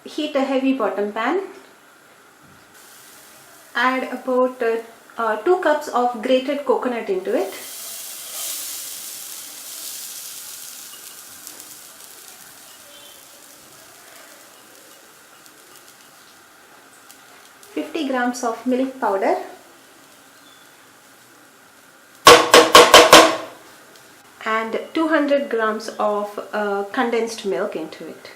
heat a heavy bottom pan. Add about 2 cups of grated coconut into it. Grams of milk powder, and 200 grams of condensed milk into it.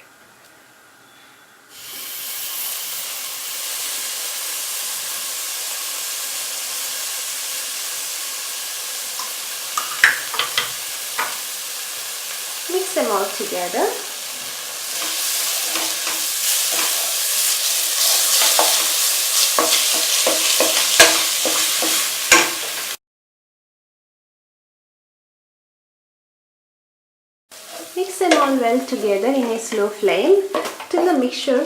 Mix them all together. Mix them all well together in a slow flame till the mixture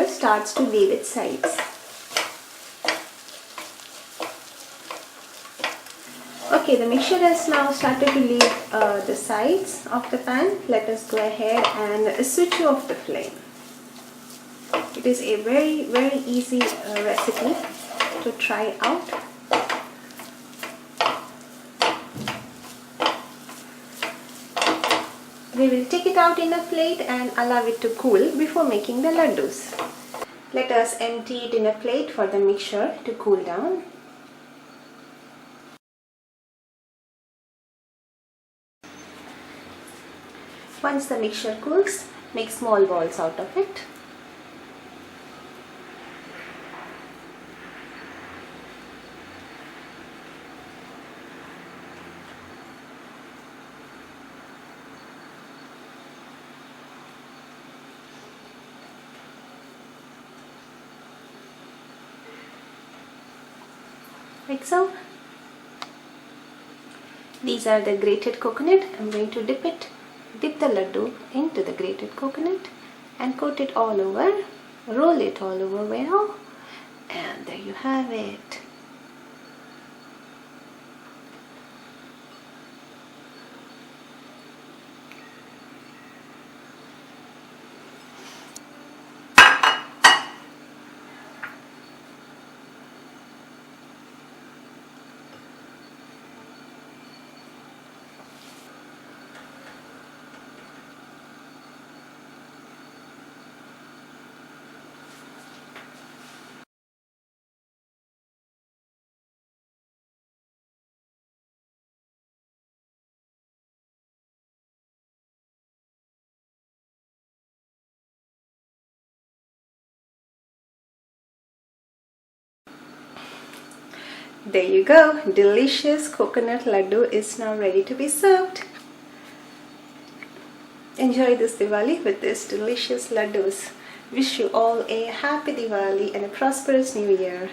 starts to leave its sides. Okay, the mixture has now started to leave the sides of the pan. Let us go ahead and switch off the flame. It is a very easy recipe to try out. We will take it out in a plate and allow it to cool before making the laddus. Let us empty it in a plate for the mixture to cool down. Once the mixture cools, make small balls out of it. Like so. These are the grated coconut. I'm going to dip the laddu into the grated coconut and coat it all over, roll it all over well, and there you have it. There you go, delicious coconut laddu is now ready to be served. Enjoy this Diwali with these delicious laddus. Wish you all a happy Diwali and a prosperous new year.